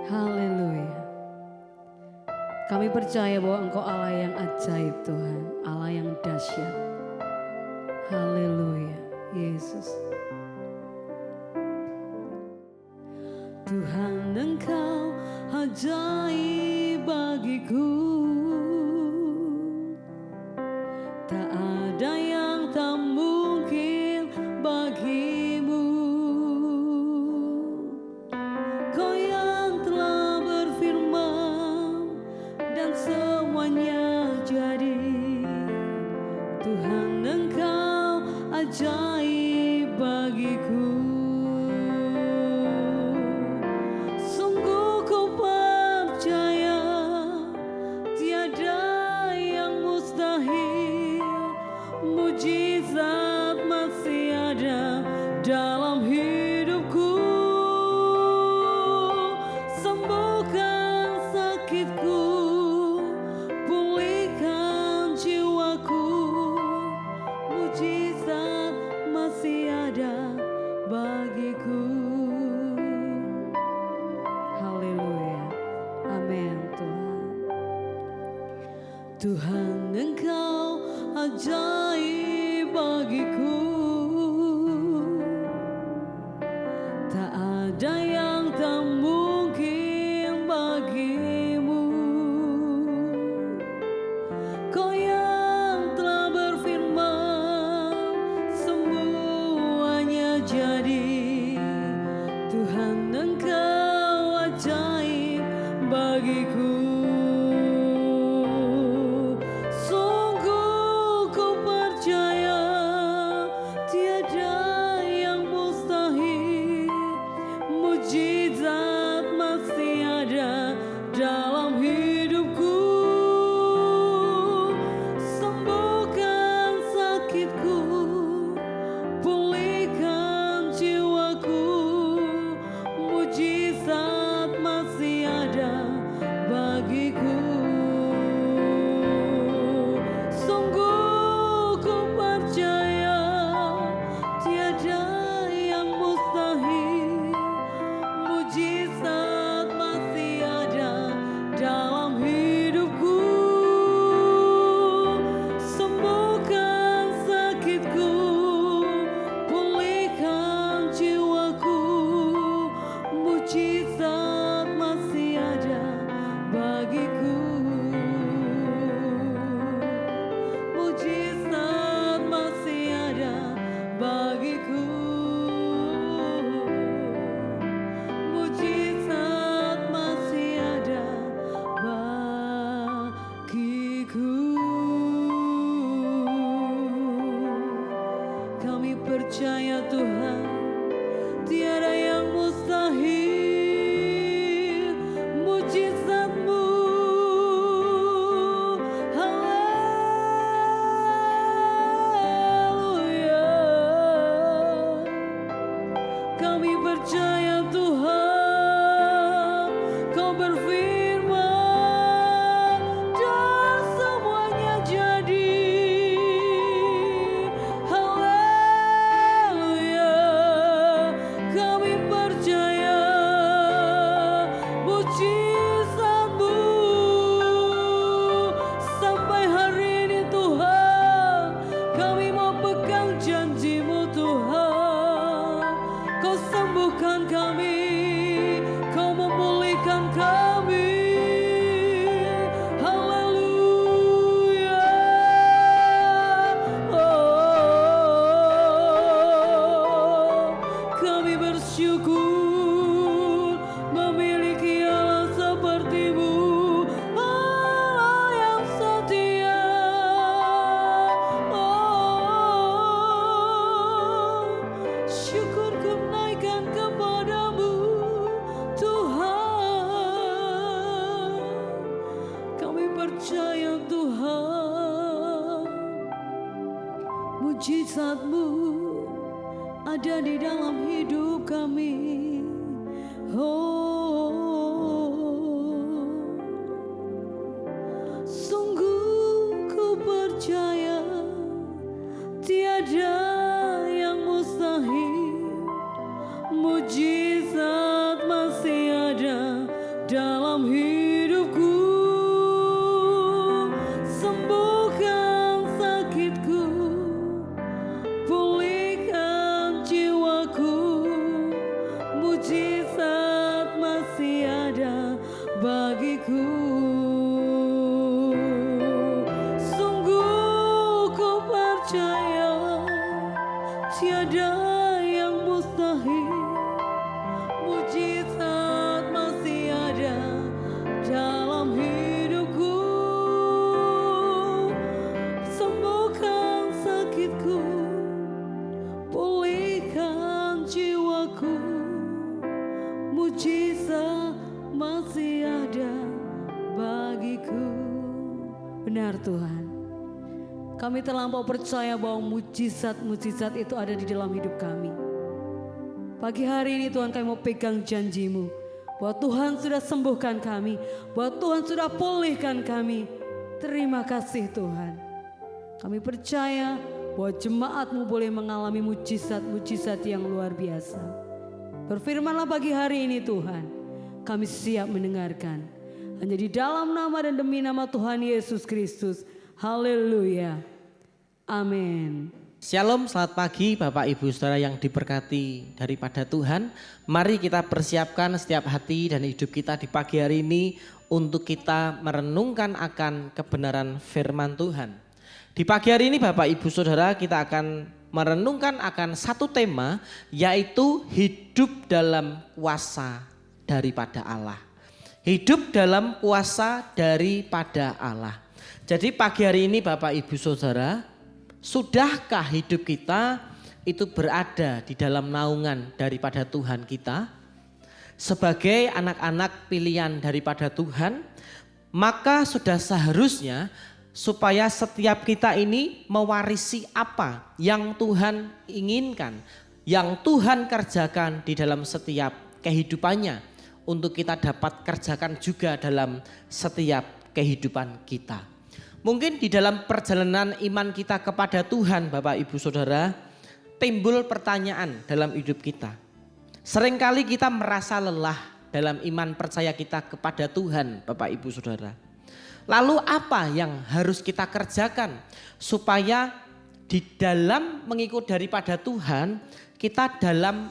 Haleluya. Kami percaya bahwa Engkau Allah yang ajaib Tuhan, Allah yang dahsyat. Haleluya, Yesus. Tuhan Engkau ajaib bagiku, tak ada yang tak mungkin bagimu. Kau yang telah berfirman dan semuanya jadi. Tuhan Engkau ajaib bagiku. Sungguh ku percaya tiada yang mustahil. Mujizat masih ada dalam hidupku. Sembuhkan sakitku, pulihkan jiwaku. Mujizat masih ada bagiku. Haleluya, amin Tuhan. Tuhan Engkau ajaib bagiku, tak ada yang tak mungkin bagimu. Kau yang telah berfirman semuanya jadi. Tuhan Engkau ajaib bagiku. Sungguh ku percaya tiada yang mustahil. Mujizat masih ada dalam hidupku. Sembuhkan sakitku, pulihkan jiwaku. Mujizat masih ada bagiku. Sungguh ku percaya tiada yang mustahil. Mujizat masih ada dalam hidupku. Sembuhkan sakitku, pulihkan jiwaku. Mujizat masih ada bagiku. Mujizat masih ada bagiku. Mujizat masih ada bagiku. Kami percaya Tuhan, tiada yang mustahil. Mujizat-Mu, haleluya. Kami percaya Tuhan, Kau berfirman dan semuanya jadi. Haleluya. Kami percaya mujizat-Mu sampai hari ini Tuhan. Kami mau pegang janji-Mu Tuhan. Kau sembuhkan kami, Kau memulihkan kami. Haleluya. Oh, kami bersyukur memiliki Allah seperti-Mu, Allah yang setia. Oh, syukur ku naikkan kepada-Mu Tuhan. Kami percaya Tuhan, mujizat-Mu ada di dalam hidup kami. Oh, sungguh ku percaya tiada yang mustahil. Mujizat masih ada mujizat masih ada bagiku. Sungguh ku percaya tiada yang mustahil. Mujizat masih ada dalam hidupku. Sembuhkan sakitku, pulihkan jiwaku. Mujizat masih ada bagiku. Benar Tuhan, kami terlampau percaya bahwa mujizat-mujizat itu ada di dalam hidup kami. Pagi hari ini Tuhan, kami mau pegang janji-Mu bahwa Tuhan sudah sembuhkan kami, bahwa Tuhan sudah pulihkan kami. Terima kasih Tuhan. Kami percaya bahwa jemaat-Mu boleh mengalami mujizat-mujizat yang luar biasa. Berfirmanlah pagi hari ini Tuhan, kami siap mendengarkan. Hanya di dalam nama dan demi nama Tuhan Yesus Kristus. Haleluya. Amin. Shalom, selamat pagi Bapak Ibu Saudara yang diberkati daripada Tuhan. Mari kita persiapkan setiap hati dan hidup kita di pagi hari ini untuk kita merenungkan akan kebenaran firman Tuhan. Di pagi hari ini Bapak Ibu Saudara, kita akan merenungkan akan satu tema, yaitu hidup dalam kuasa daripada Allah. Hidup dalam kuasa daripada Allah. Jadi pagi hari ini Bapak Ibu Saudara, sudahkah hidup kita itu berada di dalam naungan daripada Tuhan kita? Sebagai anak-anak pilihan daripada Tuhan, maka sudah seharusnya supaya setiap kita ini mewarisi apa yang Tuhan inginkan, yang Tuhan kerjakan di dalam setiap kehidupannya, untuk kita dapat kerjakan juga dalam setiap kehidupan kita. Mungkin di dalam perjalanan iman kita kepada Tuhan Bapak Ibu Saudara, timbul pertanyaan dalam hidup kita. Seringkali kita merasa lelah dalam iman percaya kita kepada Tuhan Bapak Ibu Saudara. Lalu apa yang harus kita kerjakan supaya di dalam mengikut daripada Tuhan, kita dalam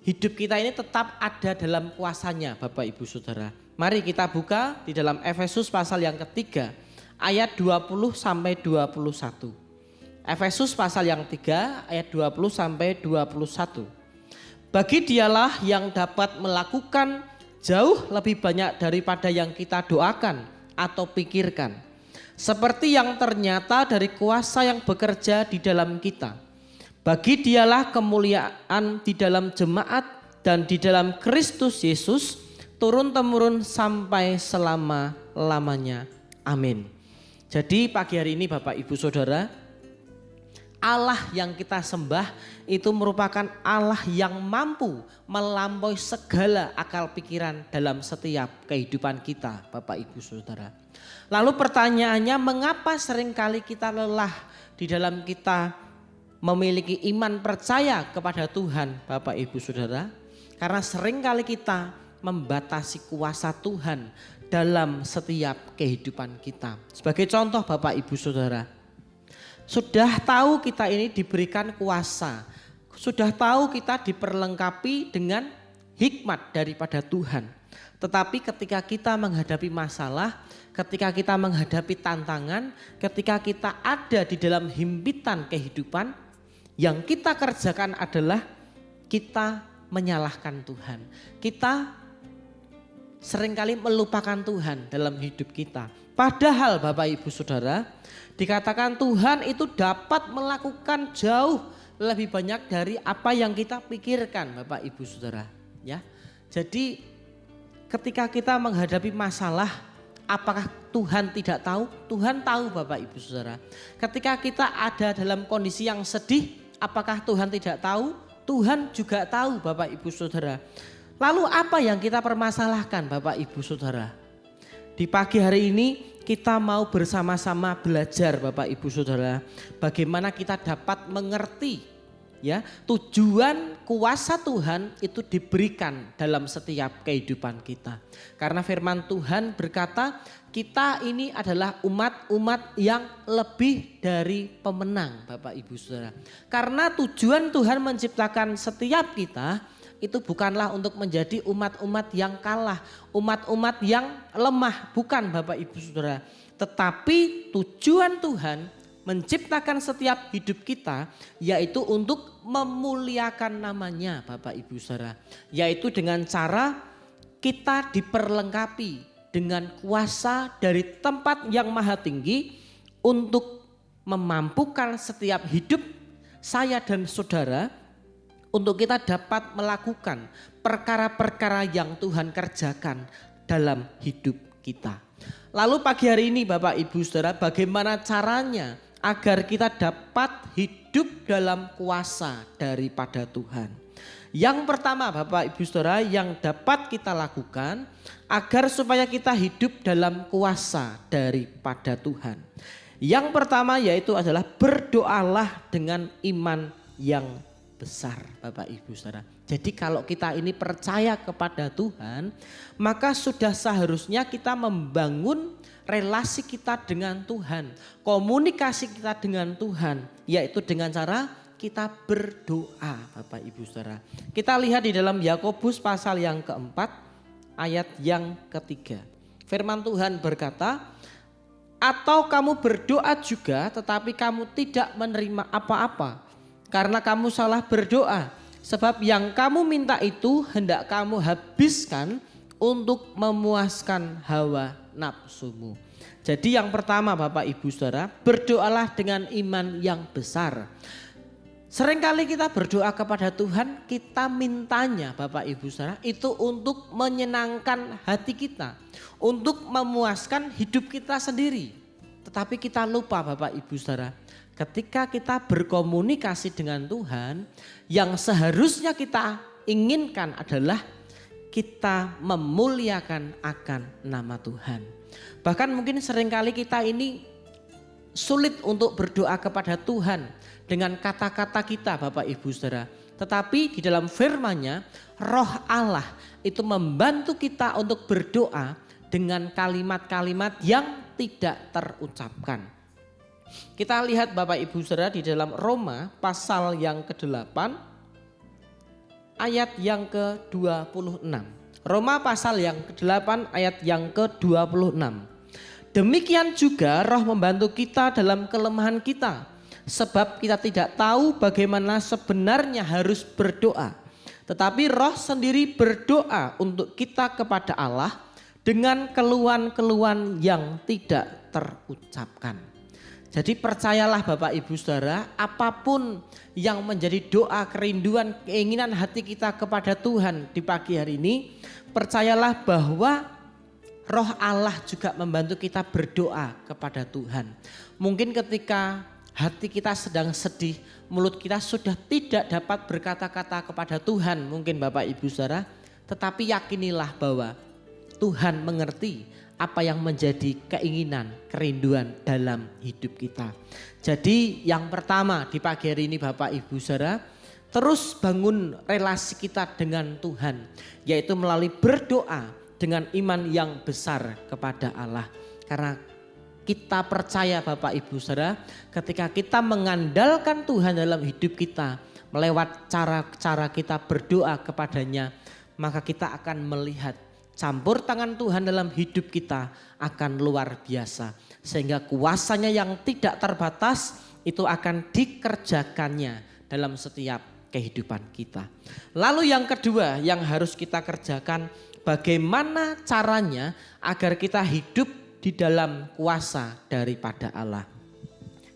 hidup kita ini tetap ada dalam kuasanya Bapak Ibu Saudara. Mari kita buka di dalam Efesus pasal yang ketiga, ayat 20 sampai 21. Efesus pasal yang 3 ayat 20 sampai 21. Bagi dialah yang dapat melakukan jauh lebih banyak daripada yang kita doakan atau pikirkan. Seperti yang ternyata dari kuasa yang bekerja di dalam kita. Bagi dialah kemuliaan di dalam jemaat dan di dalam Kristus Yesus turun-temurun sampai selama-lamanya. Amin. Jadi pagi hari ini Bapak Ibu Saudara, Allah yang kita sembah itu merupakan Allah yang mampu melampaui segala akal pikiran dalam setiap kehidupan kita Bapak Ibu Saudara. Lalu pertanyaannya, mengapa seringkali kita lelah di dalam kita memiliki iman percaya kepada Tuhan Bapak Ibu Saudara? Karena seringkali kita membatasi kuasa Tuhan dalam setiap kehidupan kita. Sebagai contoh Bapak Ibu Saudara, sudah tahu kita ini diberikan kuasa, sudah tahu kita diperlengkapi dengan hikmat daripada Tuhan. Tetapi ketika kita menghadapi masalah, ketika kita menghadapi tantangan, ketika kita ada di dalam himpitan kehidupan, yang kita kerjakan adalah kita menyalahkan Tuhan. Kita seringkali melupakan Tuhan dalam hidup kita. Padahal Bapak Ibu Saudara, dikatakan Tuhan itu dapat melakukan jauh lebih banyak dari apa yang kita pikirkan Bapak Ibu Saudara. Ya, jadi ketika kita menghadapi masalah, apakah Tuhan tidak tahu? Tuhan tahu Bapak Ibu Saudara. Ketika kita ada dalam kondisi yang sedih, apakah Tuhan tidak tahu? Tuhan juga tahu Bapak Ibu Saudara. Lalu apa yang kita permasalahkan Bapak Ibu Saudara? Di pagi hari ini kita mau bersama-sama belajar Bapak Ibu Saudara, bagaimana kita dapat mengerti ya tujuan kuasa Tuhan itu diberikan dalam setiap kehidupan kita. Karena firman Tuhan berkata, kita ini adalah umat-umat yang lebih dari pemenang Bapak Ibu Saudara. Karena tujuan Tuhan menciptakan setiap kita, itu bukanlah untuk menjadi umat-umat yang kalah, umat-umat yang lemah, bukan Bapak Ibu Saudara. Tetapi tujuan Tuhan menciptakan setiap hidup kita yaitu untuk memuliakan namanya Bapak Ibu Saudara. Yaitu dengan cara kita diperlengkapi dengan kuasa dari tempat yang maha tinggi untuk memampukan setiap hidup saya dan saudara untuk kita dapat melakukan perkara-perkara yang Tuhan kerjakan dalam hidup kita. Lalu pagi hari ini Bapak Ibu Saudara, bagaimana caranya agar kita dapat hidup dalam kuasa daripada Tuhan? Yang pertama Bapak Ibu Saudara yang dapat kita lakukan agar supaya kita hidup dalam kuasa daripada Tuhan. Yang pertama yaitu adalah berdoalah dengan iman yang besar Bapak Ibu Saudara. Jadi kalau kita ini percaya kepada Tuhan, maka sudah seharusnya kita membangun relasi kita dengan Tuhan, komunikasi kita dengan Tuhan, yaitu dengan cara kita berdoa Bapak Ibu Saudara. Kita lihat di dalam Yakobus pasal yang keempat ayat yang ketiga. Firman Tuhan berkata, atau kamu berdoa juga tetapi kamu tidak menerima apa-apa karena kamu salah berdoa. Sebab yang kamu minta itu hendak kamu habiskan untuk memuaskan hawa nafsumu. Jadi yang pertama Bapak Ibu Saudara, berdoalah dengan iman yang besar. Seringkali kita berdoa kepada Tuhan, kita mintanya Bapak Ibu Saudara itu untuk menyenangkan hati kita, untuk memuaskan hidup kita sendiri. Tetapi kita lupa Bapak Ibu Saudara, ketika kita berkomunikasi dengan Tuhan, yang seharusnya kita inginkan adalah kita memuliakan akan nama Tuhan. Bahkan mungkin seringkali kita ini sulit untuk berdoa kepada Tuhan dengan kata-kata kita Bapak Ibu Saudara. Tetapi di dalam firman-Nya Roh Allah itu membantu kita untuk berdoa dengan kalimat-kalimat yang tidak terucapkan. Kita lihat Bapak Ibu Saudara di dalam Roma pasal yang ke-8 ayat yang ke-26. Roma pasal yang ke-8 ayat yang ke-26. Demikian juga Roh membantu kita dalam kelemahan kita, sebab kita tidak tahu bagaimana sebenarnya harus berdoa. Tetapi Roh sendiri berdoa untuk kita kepada Allah dengan keluhan-keluhan yang tidak terucapkan. Jadi percayalah Bapak Ibu Saudara, apapun yang menjadi doa, kerinduan, keinginan hati kita kepada Tuhan di pagi hari ini, percayalah bahwa Roh Allah juga membantu kita berdoa kepada Tuhan. Mungkin ketika hati kita sedang sedih, mulut kita sudah tidak dapat berkata-kata kepada Tuhan mungkin Bapak Ibu Saudara, tetapi yakinilah bahwa Tuhan mengerti apa yang menjadi keinginan, kerinduan dalam hidup kita. Jadi yang pertama di pagi hari ini Bapak Ibu Saudara, terus bangun relasi kita dengan Tuhan, yaitu melalui berdoa dengan iman yang besar kepada Allah. Karena kita percaya Bapak Ibu Saudara, ketika kita mengandalkan Tuhan dalam hidup kita, melewat cara-cara kita berdoa kepadanya, maka kita akan melihat campur tangan Tuhan dalam hidup kita akan luar biasa. Sehingga kuasanya yang tidak terbatas itu akan dikerjakannya dalam setiap kehidupan kita. Lalu yang kedua yang harus kita kerjakan, bagaimana caranya agar kita hidup di dalam kuasa daripada Allah.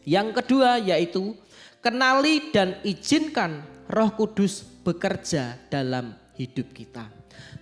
Yang kedua yaitu kenali dan izinkan Roh Kudus bekerja dalam hidup kita.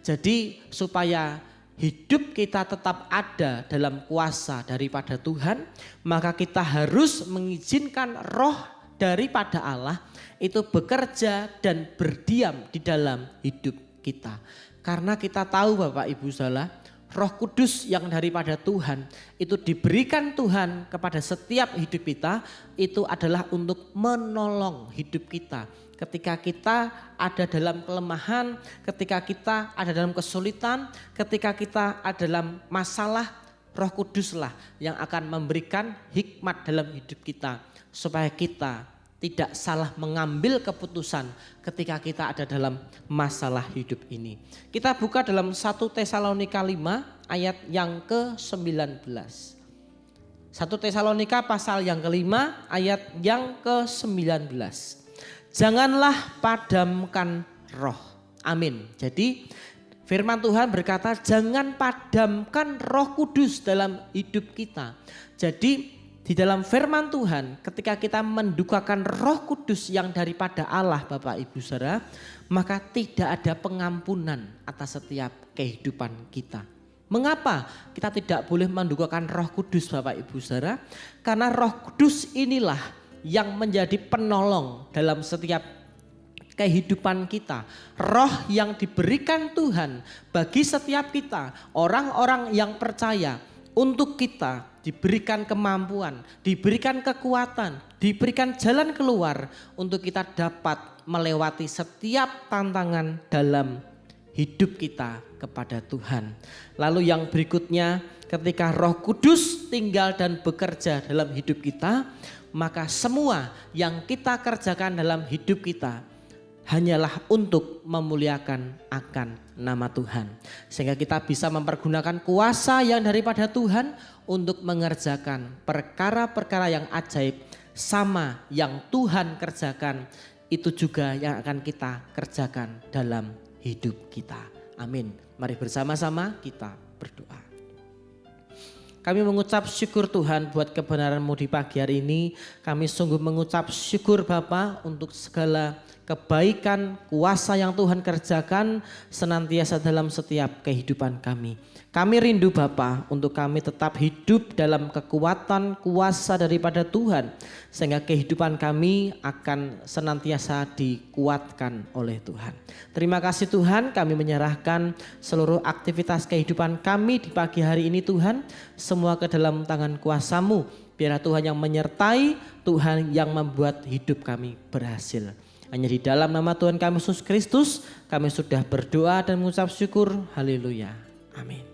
Jadi supaya hidup kita tetap ada dalam kuasa daripada Tuhan, maka kita harus mengizinkan roh daripada Allah itu bekerja dan berdiam di dalam hidup kita. Karena kita tahu Bapak Ibu Saudara, Roh Kudus yang daripada Tuhan itu diberikan Tuhan kepada setiap hidup kita, itu adalah untuk menolong hidup kita. Ketika kita ada dalam kelemahan, ketika kita ada dalam kesulitan, ketika kita ada dalam masalah, Roh Kuduslah yang akan memberikan hikmat dalam hidup kita supaya kita tidak salah mengambil keputusan ketika kita ada dalam masalah hidup ini. Kita buka dalam 1 Tesalonika 5 ayat yang ke-19. 1 Tesalonika pasal yang kelima ayat yang ke-19. Janganlah padamkan roh. Amin. Jadi firman Tuhan berkata jangan padamkan Roh Kudus dalam hidup kita. Jadi di dalam firman Tuhan ketika kita mendukakan Roh Kudus yang daripada Allah Bapak Ibu Saudara, maka tidak ada pengampunan atas setiap kehidupan kita. Mengapa kita tidak boleh mendukakan Roh Kudus Bapak Ibu Saudara? Karena Roh Kudus inilah yang menjadi penolong dalam setiap kehidupan kita. Roh yang diberikan Tuhan bagi setiap kita, orang-orang yang percaya, untuk kita diberikan kemampuan, diberikan kekuatan, diberikan jalan keluar untuk kita dapat melewati setiap tantangan dalam hidup kita kepada Tuhan. Lalu yang berikutnya, ketika Roh Kudus tinggal dan bekerja dalam hidup kita, maka semua yang kita kerjakan dalam hidup kita hanyalah untuk memuliakan akan nama Tuhan. Sehingga kita bisa mempergunakan kuasa yang daripada Tuhan untuk mengerjakan perkara-perkara yang ajaib sama yang Tuhan kerjakan. Itu juga yang akan kita kerjakan dalam hidup kita. Amin. Mari bersama-sama kita berdoa. Kami mengucap syukur Tuhan buat kebenaran-Mu di pagi hari ini. Kami sungguh mengucap syukur Bapa untuk segala kebaikan, kuasa yang Tuhan kerjakan senantiasa dalam setiap kehidupan kami. Kami rindu Bapa untuk kami tetap hidup dalam kekuatan kuasa daripada Tuhan. Sehingga kehidupan kami akan senantiasa dikuatkan oleh Tuhan. Terima kasih Tuhan, kami menyerahkan seluruh aktivitas kehidupan kami di pagi hari ini Tuhan. Semua ke dalam tangan kuasa-Mu. Biarlah Tuhan yang menyertai, Tuhan yang membuat hidup kami berhasil. Hanya di dalam nama Tuhan kami Yesus Kristus kami sudah berdoa dan mengucap syukur. Haleluya. Amin.